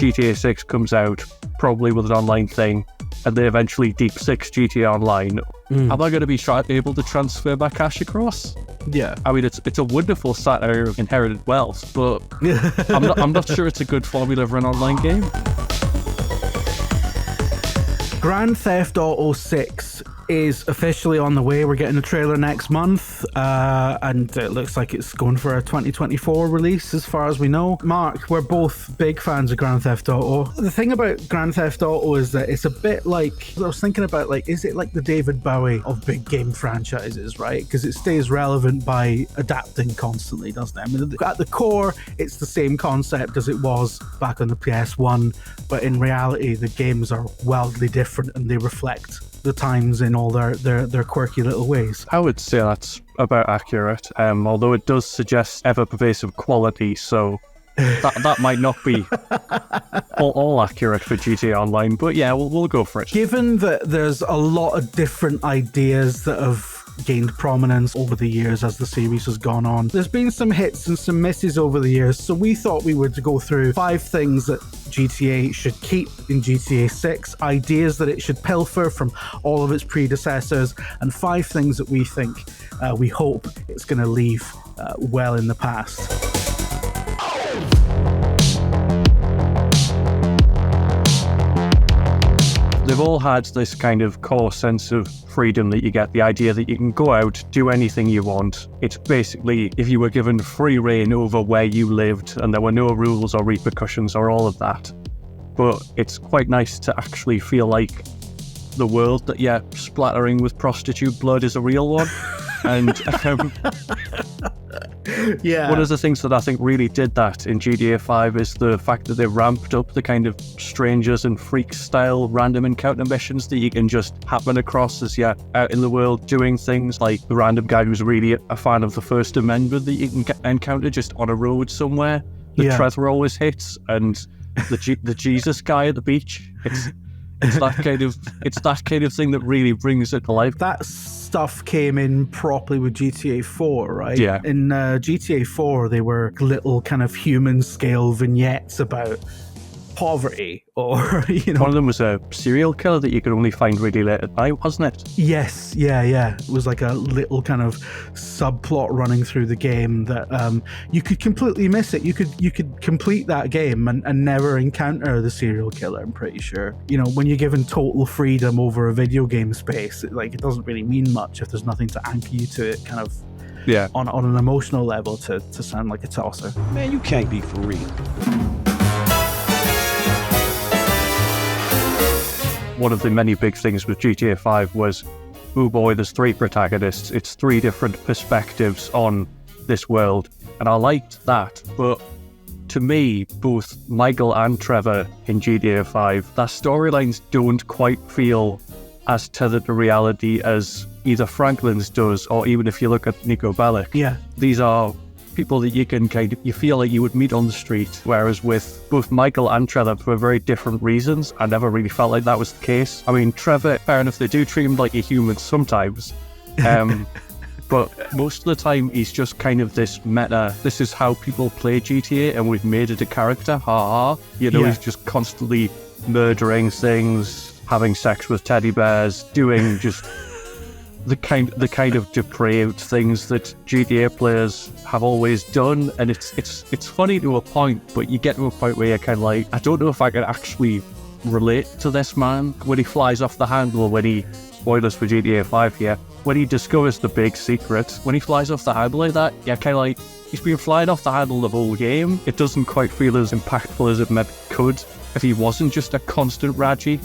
GTA 6 comes out, probably with an online thing, and they eventually deep six GTA Online, am I going to be able to transfer my cash across? Yeah. I mean, it's a wonderful satire of inherited wealth, but I'm not sure it's a good formula for an online game. Grand Theft Auto 6 is officially on the way. We're getting a trailer next month, and it looks like it's going for a 2024 release as far as we know. Mark, we're both big fans of Grand Theft Auto. The thing about Grand Theft Auto is that it's a bit like, I was thinking about, like, is it like the David Bowie of big game franchises, right? Because it stays relevant by adapting constantly, doesn't it? I mean, at the core, it's the same concept as it was back on the PS1, but in reality, the games are wildly different and they reflect the times in all their quirky little ways. I would say that's about accurate, although it does suggest ever-pervasive quality, so that might not be all accurate for GTA Online, but yeah, we'll go for it. Given that there's a lot of different ideas that have gained prominence over the years as the series has gone on, there's been some hits and some misses over the years, so we thought we would go through 5 things that GTA should keep in GTA 6, ideas that it should pilfer from all of its predecessors, and 5 things that we think, we hope it's going to leave well in the past. They've all had this kind of core sense of freedom that you get, the idea that you can go out, do anything you want. It's basically if you were given free reign over where you lived and there were no rules or repercussions or all of that. But it's quite nice to actually feel like the world that you're splattering with prostitute blood is a real one. And yeah, one of the things that I think really did that in GTA 5 is the fact that they ramped up the kind of strangers and freaks style random encounter missions that you can just happen across as you're out in the world doing things, like the random guy who's really a fan of the First Amendment that you can encounter just on a road somewhere that Trevor always hits, and the Jesus guy at the beach. It's that kind of thing that really brings it to life. That stuff came in properly with GTA 4, right? Yeah. In GTA 4, they were little kind of human scale vignettes about poverty, or, you know. One of them was a serial killer that you could only find really late at night, wasn't it? Yes, yeah. It was like a little kind of subplot running through the game that you could completely miss it. You could complete that game and never encounter the serial killer, I'm pretty sure. You know, when you're given total freedom over a video game space, it doesn't really mean much if there's nothing to anchor you to it, kind of on an emotional level to sound like a tosser. Man, you can't be for real. One of the many big things with GTA 5 was, oh boy, there's 3 protagonists. It's 3 different perspectives on this world. And I liked that. But to me, both Michael and Trevor in GTA 5, their storylines don't quite feel as tethered to reality as either Franklin's does, or even if you look at Nico Bellic. Yeah. These are people that you feel like you would meet on the street, whereas with both Michael and Trevor, for very different reasons, I never really felt like that was the case. I mean, Trevor, fair enough, they do treat him like a human sometimes, but most of the time he's just kind of this meta, this is how people play GTA and we've made it a character, he's just constantly murdering things, having sex with teddy bears, doing just the kind of depraved things that GTA players have always done. And it's funny to a point, but you get to a point where you're kind of like, I don't know if I can actually relate to this man. When he flies off the handle, spoilers for GTA 5 here, when he discovers the big secret, when he flies off the handle like that, you're kind of like, he's been flying off the handle the whole game. It doesn't quite feel as impactful as it maybe could if he wasn't just a constant Raji.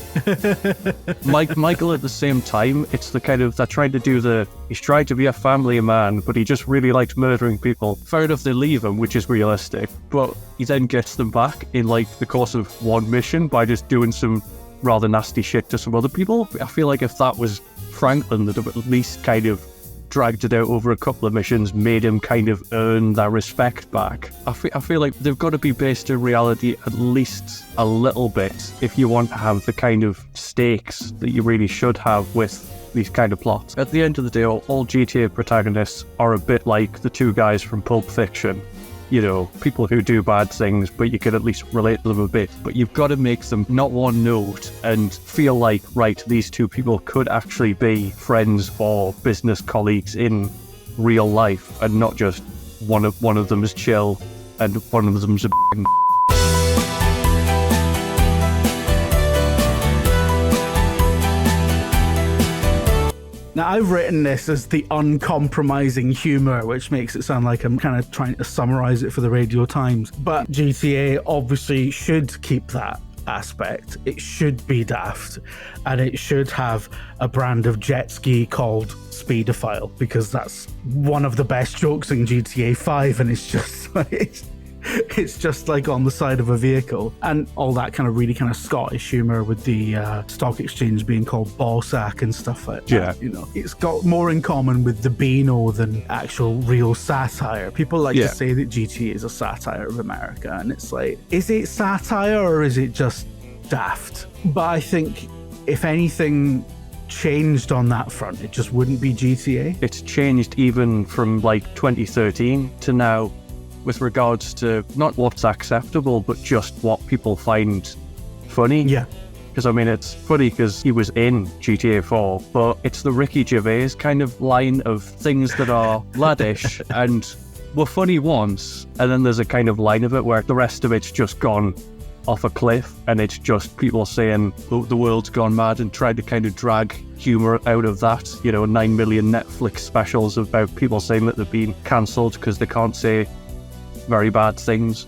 Michael at the same time, it's the kind of, they're trying to do he's trying to be a family man, but he just really likes murdering people. Fair enough, they leave him, which is realistic, but he then gets them back in like the course of one mission by just doing some rather nasty shit to some other people. I feel like if that was Franklin, they'd have at least kind of dragged it out over a couple of missions, made him kind of earn that respect back. I feel like they've got to be based in reality at least a little bit if you want to have the kind of stakes that you really should have with these kind of plots. At the end of the day, all GTA protagonists are a bit like the 2 guys from Pulp Fiction. people who do bad things, but you can at least relate to them a bit. But you've got to make them not one note and feel like, right, these two people could actually be friends or business colleagues in real life, and not just one of them is chill and one of them's a Now, I've written this as the uncompromising humour, which makes it sound like I'm kind of trying to summarise it for the Radio Times. But GTA obviously should keep that aspect. It should be daft, and it should have a brand of jet ski called Speedophile, because that's one of the best jokes in GTA 5, and it's just like... It's just like on the side of a vehicle, and all that kind of really kind of Scottish humour with the stock exchange being called ballsack and stuff like that. Yeah. It's got more in common with the Beano than actual real satire. People like to say that GTA is a satire of America, and it's like, is it satire or is it just daft? But I think if anything changed on that front, it just wouldn't be GTA. It's changed even from like 2013 to now, with regards to not what's acceptable, but just what people find funny. Yeah. Because, I mean, it's funny because he was in GTA 4, but it's the Ricky Gervais kind of line of things that are laddish and were funny once, and then there's a kind of line of it where the rest of it's just gone off a cliff, and it's just people saying, oh, the world's gone mad, and trying to kind of drag humour out of that. 9 million Netflix specials about people saying that they've been cancelled because they can't say very bad things.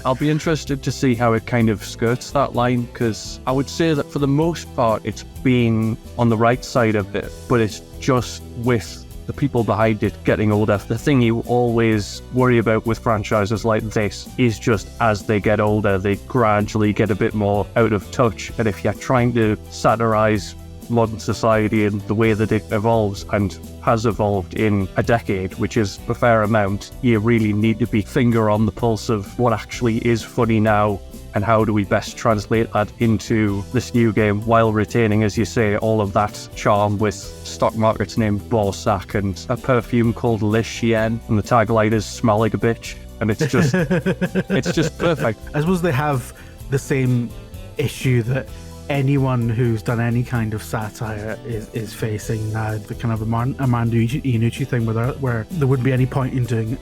I'll be interested to see how it kind of skirts that line, because I would say that for the most part it's been on the right side of it, but it's just with the people behind it getting older. The thing you always worry about with franchises like this is just as they get older, they gradually get a bit more out of touch, and if you're trying to satirize modern society and the way that it evolves and has evolved in a decade, which is a fair amount, you really need to be finger on the pulse of what actually is funny now and how do we best translate that into this new game while retaining, as you say, all of that charm with stock markets named Borsak and a perfume called Le Chien, and the tagline is smell like a bitch, and it's just it's just perfect. I suppose they have the same issue that anyone who's done any kind of satire is facing now, the kind of Armando Iannucci thing where there wouldn't be any point in doing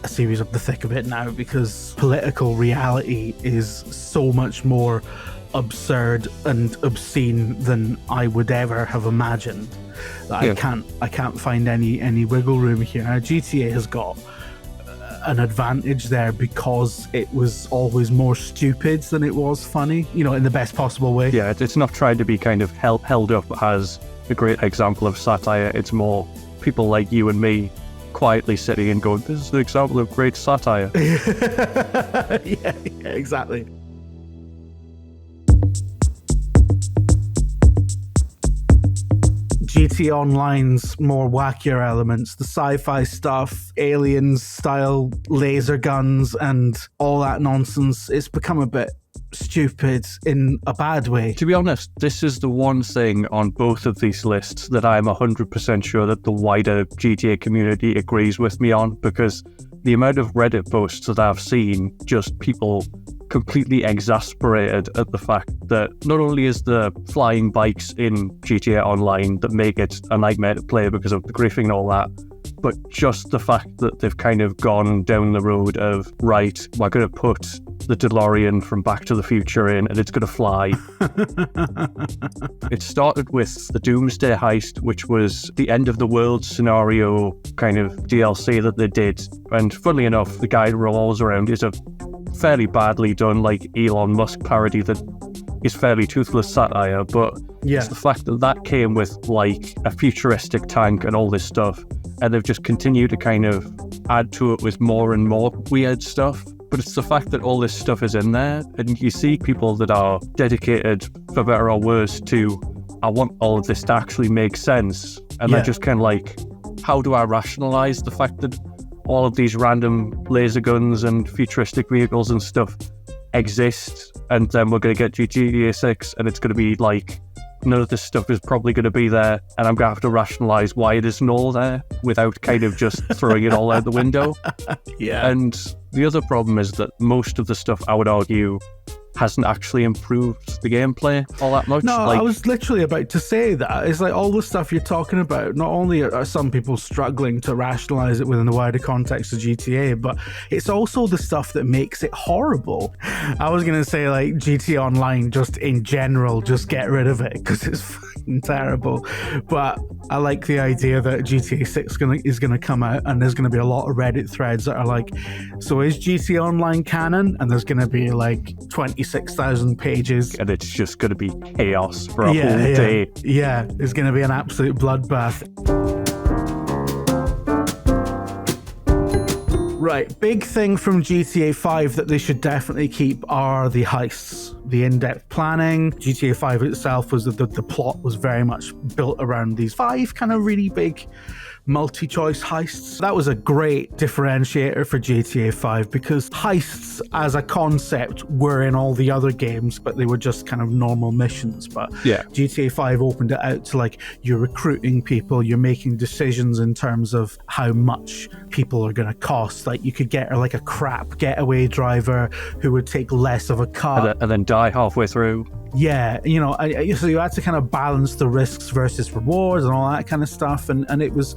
a series of The Thick of It now, because political reality is so much more absurd and obscene than I would ever have imagined. I can't find any wiggle room here. Now, GTA has got an advantage there because it was always more stupid than it was funny, in the best possible way. Yeah, it's not trying to be kind of held up as a great example of satire. It's more people like you and me quietly sitting and going, this is an example of great satire. yeah, exactly. GTA Online's more wackier elements, the sci-fi stuff, aliens style laser guns and all that nonsense, it's become a bit stupid in a bad way. To be honest, this is the one thing on both of these lists that I'm 100% sure that the wider GTA community agrees with me on, because the amount of Reddit posts that I've seen, just people completely exasperated at the fact that not only is the flying bikes in GTA Online that make it a nightmare to play because of the griefing and all that, but just the fact that they've kind of gone down the road of, right, we're going to put the DeLorean from Back to the Future in and it's going to fly. It started with the Doomsday Heist, which was the end of the world scenario kind of DLC that they did. And funnily enough, the guy it revolves around is a fairly badly done, like Elon Musk parody that is fairly toothless satire, but it's the fact that that came with like a futuristic tank and all this stuff, and they've just continued to kind of add to it with more and more weird stuff. But it's the fact that all this stuff is in there, and you see people that are dedicated, for better or worse, to, I want all of this to actually make sense, and they're just kind of like, how do I rationalize the fact that all of these random laser guns and futuristic vehicles and stuff exist, and then we're going to get GTA 6 and it's going to be like none of this stuff is probably going to be there, and I'm going to have to rationalize why it isn't all there without kind of just throwing it all out the window. Yeah. And the other problem is that most of the stuff, I would argue, hasn't actually improved the gameplay all that much. No, I was literally about to say that. It's like all the stuff you're talking about, not only are some people struggling to rationalize it within the wider context of GTA, but it's also the stuff that makes it horrible. I was going to say like GTA Online just in general, just get rid of it because it's fucking terrible. But I like the idea that GTA 6 is gonna come out and there's going to be a lot of Reddit threads that are like, so is GTA Online canon? And there's going to be like 26,000 pages. And it's just going to be chaos for a whole day. Yeah, it's going to be an absolute bloodbath. Right, big thing from GTA 5 that they should definitely keep are the heists, the in-depth planning. GTA 5 itself was the plot was very much built around these 5 kind of really big multi-choice heists. That was a great differentiator for GTA 5 because heists as a concept were in all the other games, but they were just kind of normal missions. But yeah, GTA 5 opened it out to like, you're recruiting people, you're making decisions in terms of how much people are going to cost. Like you could get like a crap getaway driver who would take less of a cut. And then die halfway through. Yeah, you know, so you had to kind of balance the risks versus rewards and all that kind of stuff. And it was,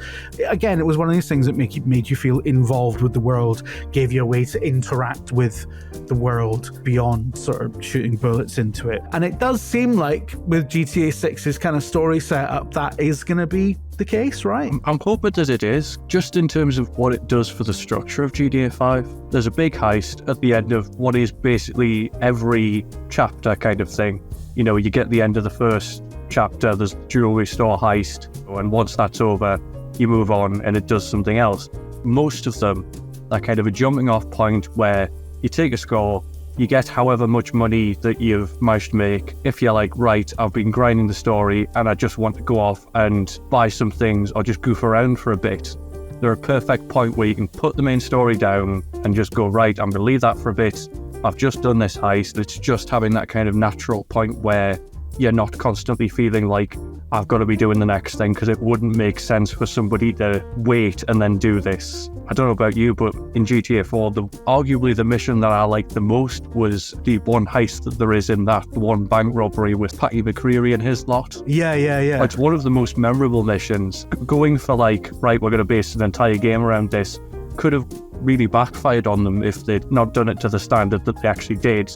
again, it was one of these things that made you feel involved with the world, gave you a way to interact with the world beyond sort of shooting bullets into it. And it does seem like with GTA 6's kind of story setup, that is going to be the case, right? I'm hoping that it is, just in terms of what it does for the structure of GTA 5. There's a big heist at the end of what is basically every chapter kind of thing. You know, you get the end of the first chapter, there's jewelry store heist, and once that's over, you move on and it does something else. Most of them are kind of a jumping off point where you take a score, you get however much money that you've managed to make. If you're like, right, I've been grinding the story and I just want to go off and buy some things or just goof around for a bit, they're a perfect point where you can put the main story down and just go, right, I'm going to leave that for a bit. I've just done this heist. It's just having that kind of natural point where you're not constantly feeling like I've got to be doing the next thing, because it wouldn't make sense for somebody to wait and then do this. I don't know about you, but in GTA 4, arguably the mission that I liked the most was the one heist that there is in that one bank robbery with Patty McCreary and his lot. Yeah. It's one of the most memorable missions. Going for like, right, we're going to base an entire game around this, could have really backfired on them if they'd not done it to the standard that they actually did.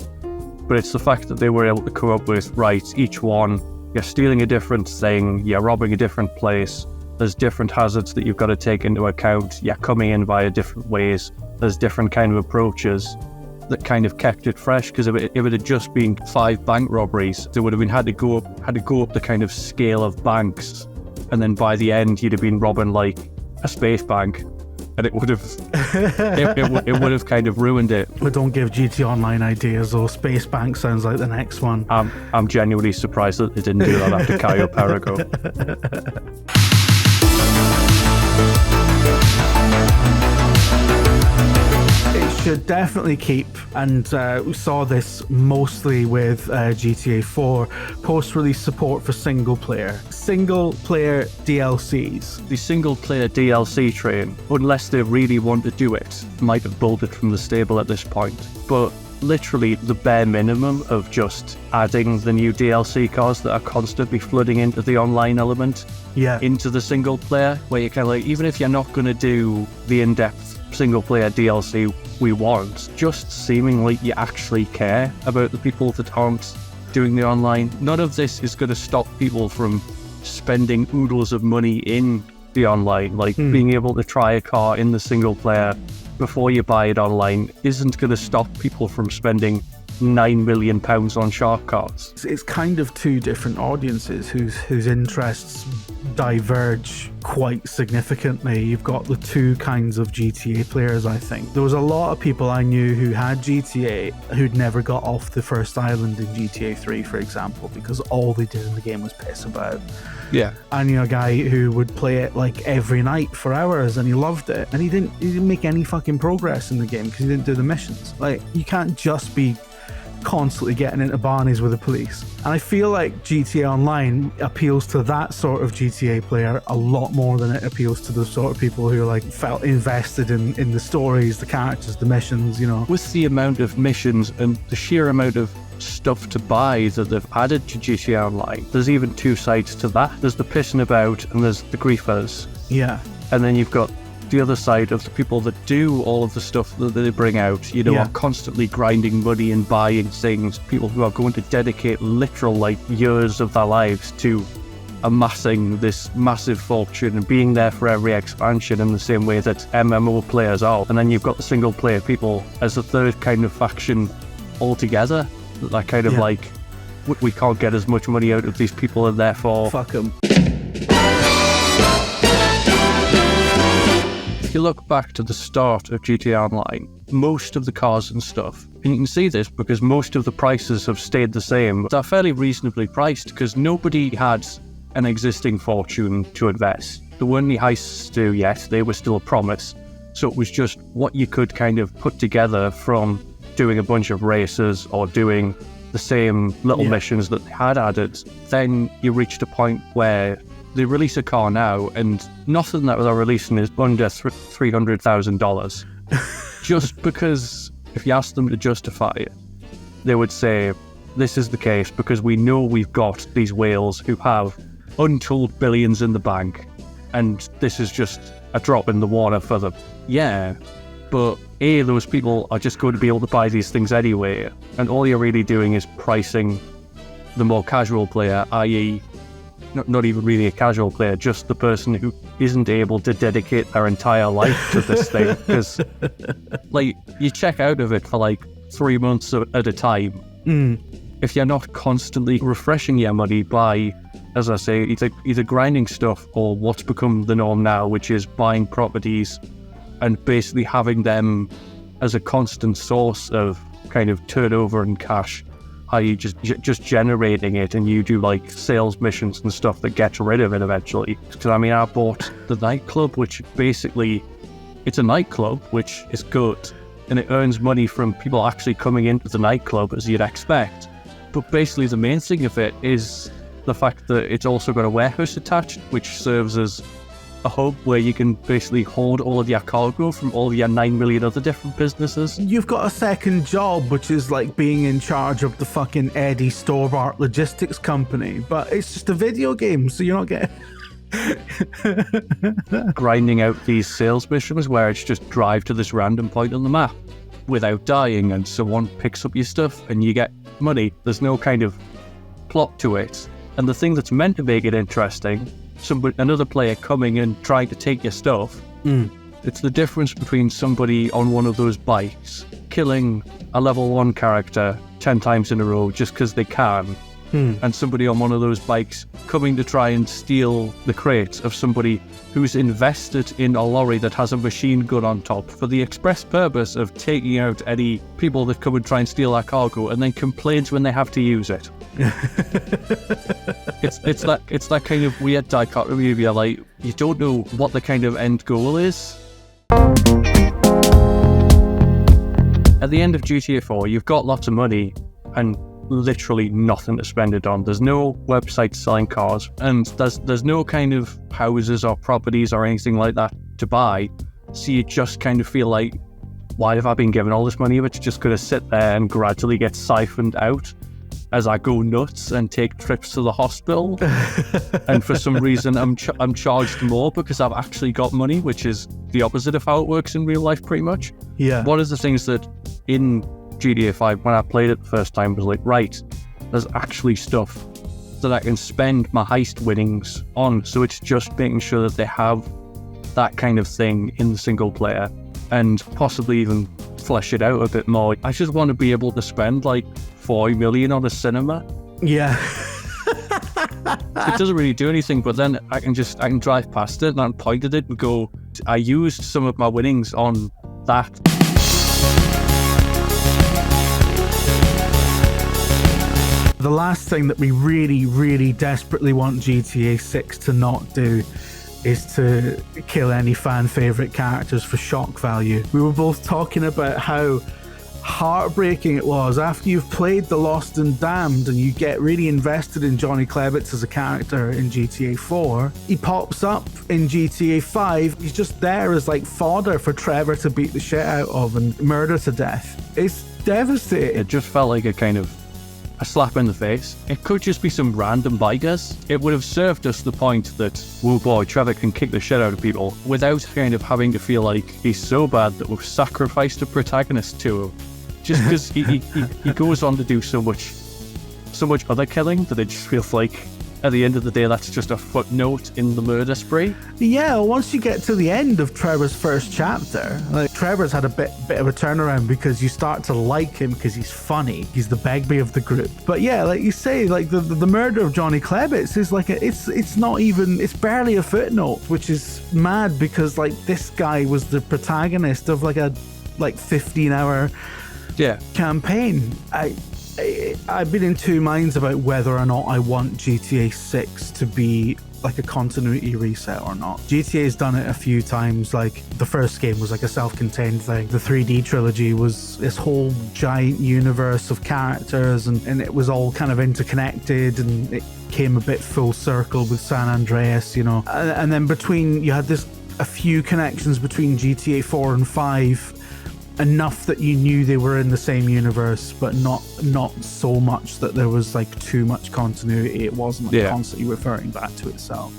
But it's the fact that they were able to come up with, right, each one, you're stealing a different thing, you're robbing a different place, there's different hazards that you've got to take into account, you're coming in via different ways, there's different kind of approaches that kind of kept it fresh. Because if it had just been 5 bank robberies, they would have been had to go up the kind of scale of banks, and then by the end you'd have been robbing like a space bank, and it would have it would have kind of ruined it. But don't give GT Online ideas, or Space Bank sounds like the next one. I'm genuinely surprised that they didn't do that after Cayo Perico. Should definitely keep, and we saw this mostly with GTA 4, post-release support for single-player DLCs. The single-player DLC train, unless they really want to do it, might have bolted from the stable at this point. But literally the bare minimum of just adding the new DLC cars that are constantly flooding into the online element, into the single-player, where you kind of like, even if you're not going to do the in-depth single-player DLC we want, just seeming like you actually care about the people that aren't doing the online. None of this is going to stop people from spending oodles of money in the online. Like being able to try a car in the single-player before you buy it online isn't going to stop people from spending £9 million on shark cards. It's kind of two different audiences whose interests diverge quite significantly. You've got the two kinds of GTA players, I think. There was a lot of people I knew who had GTA who'd never got off the first island in GTA 3, for example, because all they did in the game was piss about. Yeah. I knew a guy who would play it like every night for hours, and he loved it, and he didn't make any fucking progress in the game because he didn't do the missions. Like, you can't just be constantly getting into barneys with the police. And I feel like GTA Online appeals to that sort of GTA player a lot more than it appeals to the sort of people who like felt invested in the stories, the characters, the missions, you know. With the amount of missions and the sheer amount of stuff to buy that they've added to GTA Online, there's even two sides to that. There's the pissing about and there's the griefers. Yeah. And then you've got the other side of the people that do all of the stuff that they bring out, you know, are constantly grinding money and buying things. People who are going to dedicate literal like years of their lives to amassing this massive fortune and being there for every expansion in the same way that MMO players are. And then you've got the single player people as a third kind of faction altogether. That kind of like, we can't get as much money out of these people and therefore fuck them. If you look back to the start of GTA Online, most of the cars and stuff, and you can see this because most of the prices have stayed the same, they're fairly reasonably priced because nobody had an existing fortune to invest. There weren't any heists to do yet, they were still a promise. So it was just what you could kind of put together from doing a bunch of races or doing the same little missions that they had added. Then you reached a point where they release a car now and nothing that they're releasing is under $300,000. Just because if you ask them to justify it, they would say, this is the case because we know we've got these whales who have untold billions in the bank and this is just a drop in the water for them. Yeah, but A, those people are just going to be able to buy these things anyway, and all you're really doing is pricing the more casual player, i.e. not even really a casual player, just the person who isn't able to dedicate their entire life to this thing. Because, like, you check out of it for like 3 months at a time. If you're not constantly refreshing your money by, as I say, either grinding stuff or what's become the norm now, which is buying properties and basically having them as a constant source of kind of turnover and cash, i.e. just generating it, and you do like sales missions and stuff that get rid of it eventually. Because I mean, I bought the nightclub, which basically, it's a nightclub, which is good, and it earns money from people actually coming into the nightclub as you'd expect. But basically the main thing of it is the fact that it's also got a warehouse attached, which serves as a hub where you can basically hoard all of your cargo from all of your 9 million other different businesses. You've got a second job, which is like being in charge of the fucking Eddie Store-Bart logistics company, but it's just a video game, so you're not getting... grinding out these sales missions where it's just drive to this random point on the map without dying, and someone picks up your stuff and you get money. There's no kind of plot to it. And the thing that's meant to make it interesting, another player coming and trying to take your stuff, it's the difference between somebody on one of those bikes killing a level 1 character 10 times in a row just because they can, and somebody on one of those bikes coming to try and steal the crates of somebody who's invested in a lorry that has a machine gun on top for the express purpose of taking out any people that come and try and steal our cargo, and then complains when they have to use it. It's that kind of weird dichotomy of like, you don't know what the kind of end goal is. At the end of GTA 4, you've got lots of money and literally nothing to spend it on. There's no website selling cars, and there's no kind of houses or properties or anything like that to buy. So you just kind of feel like, why have I been given all this money if it's just going to sit there and gradually get siphoned out as I go nuts and take trips to the hospital? And for some reason I'm charged more because I've actually got money, which is the opposite of how it works in real life pretty much. Yeah. One of the things that in GTA 5, when I played it the first time, was like, right, there's actually stuff that I can spend my heist winnings on. So it's just making sure that they have that kind of thing in the single player and possibly even flesh it out a bit more. I just want to be able to spend like 40 million on a cinema. Yeah. It doesn't really do anything, but then I can drive past it and point at it and go, I used some of my winnings on that. The last thing that we really, really desperately want GTA 6 to not do is to kill any fan favourite characters for shock value. We were both talking about how heartbreaking it was after you've played The Lost and Damned and you get really invested in Johnny Klebitz as a character in GTA 4. He pops up in GTA 5. He's just there as like fodder for Trevor to beat the shit out of and murder to death. It's devastating. It just felt like a slap in the face. It could just be some random bikers. It would have served us the point that, woo boy, Trevor can kick the shit out of people without kind of having to feel like he's so bad that we've sacrificed a protagonist to him. Just because he goes on to do so much other killing that it just feels like at the end of the day that's just a footnote in the murder spree. Yeah, once you get to the end of Trevor's first chapter, like Trevor's had a bit of a turnaround because you start to like him because he's funny. He's the Begbie of the group. But yeah, like you say, like the murder of Johnny Klebitz is like it's barely a footnote, which is mad because like this guy was the protagonist of like a 15-hour campaign. I've been in two minds about whether or not I want GTA 6 to be like a continuity reset or not. GTA's done it a few times. Like the first game was like a self-contained thing. The 3D trilogy was this whole giant universe of characters and it was all kind of interconnected, and it came a bit full circle with San Andreas, you know. And then you had a few connections between GTA 4 and 5, enough that you knew they were in the same universe, but not so much that there was like too much continuity. It wasn't like constantly referring back to itself.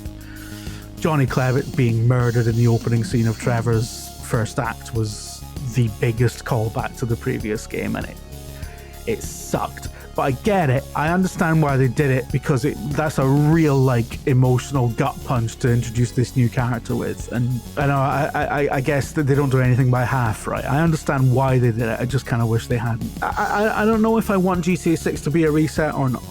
Johnny Klebitz being murdered in the opening scene of Trevor's first act was the biggest callback to the previous game, and it sucked. But I get it. I understand why they did it, because that's a real like emotional gut punch to introduce this new character with. And I guess that they don't do anything by half, right? I understand why they did it. I just kind of wish they hadn't. I don't know if I want GTA 6 to be a reset or not.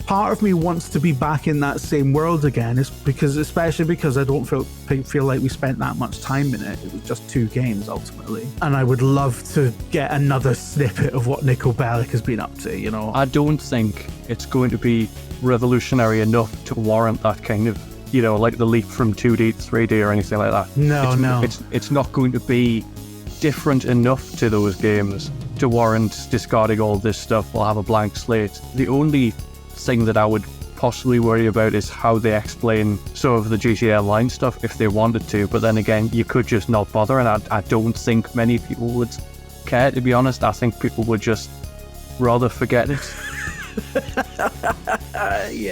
Part of me wants to be back in that same world again, especially because I don't feel like we spent that much time in it. It was just 2 games ultimately, and I would love to get another snippet of what Niko Bellic has been up to. You know, I don't think it's going to be revolutionary enough to warrant that kind of, you know, like the leap from 2D to 3D or anything like that. No. It's not going to be different enough to those games to warrant discarding all this stuff. We'll have a blank slate. The only thing that I would possibly worry about is how they explain some of the GTA Online stuff if they wanted to, but then again, you could just not bother, and I don't think many people would care, to be honest. I think people would just rather forget it.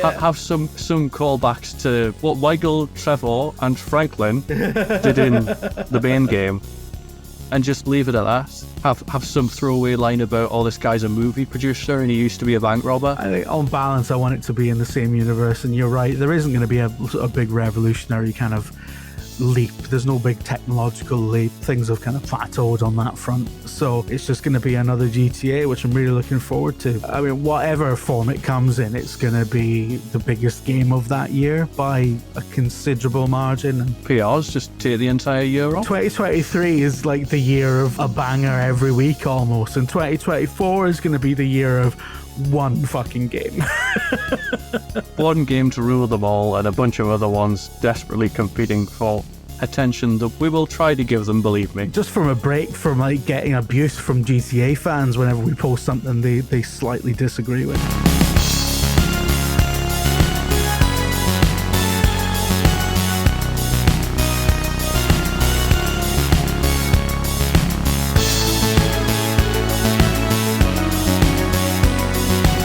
Have some callbacks to what Michael, Trevor and Franklin did in the main game and just leave it at that. Have some throwaway line about, oh, this guy's a movie producer and he used to be a bank robber. I think on balance I want it to be in the same universe, and you're right, there isn't going to be a big revolutionary kind of leap. There's no big technological leap. Things have kind of plateaued on that front, so it's just going to be another GTA, which I'm really looking forward to. I mean, whatever form it comes in, it's going to be the biggest game of that year by a considerable margin. And PRs just take the entire year off. 2023 is like the year of a banger every week almost, and 2024 is going to be the year of one fucking game. One game to rule them all, and a bunch of other ones desperately competing for attention that we will try to give them, believe me. Just from a break from like getting abuse from GTA fans whenever we post something they slightly disagree with.